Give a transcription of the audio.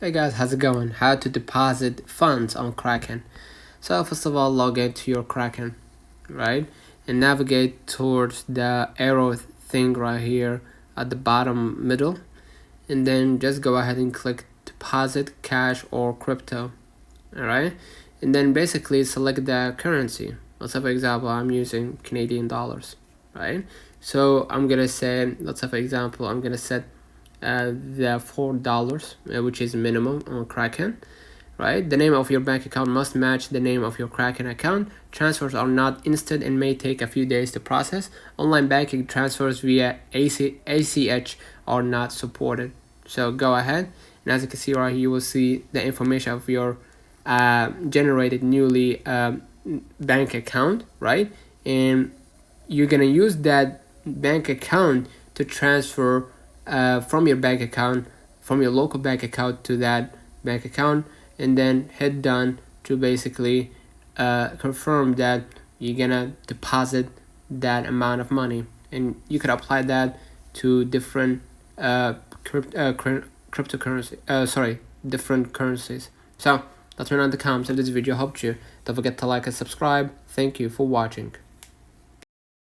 Hey guys, how's it going? How to deposit funds on Kraken. So first of all, log into your Kraken, right? And navigate towards the arrow thing right here at the bottom middle. And then just go ahead and click deposit cash or crypto. Alright? And then basically select the currency. Let's say for example, I'm using Canadian dollars, right? So I'm gonna say, let's say for example, I'm gonna set the $4, which is minimum on Kraken, right? The name of your bank account must match the name of your Kraken account. Transfers are not instant and may take a few days to process. Online banking transfers via ACH are not supported. So go ahead, and as you can see right here, you will see the information of your generated newly bank account, right? And you're gonna use that bank account to transfer from your bank account, from your local bank account to that bank account, and then hit done to basically confirm that you're gonna deposit that amount of money. And you could apply that to different cryptocurrency, different currencies. So that's all in the comments. If this video helped you, don't forget to like and subscribe. Thank you for watching.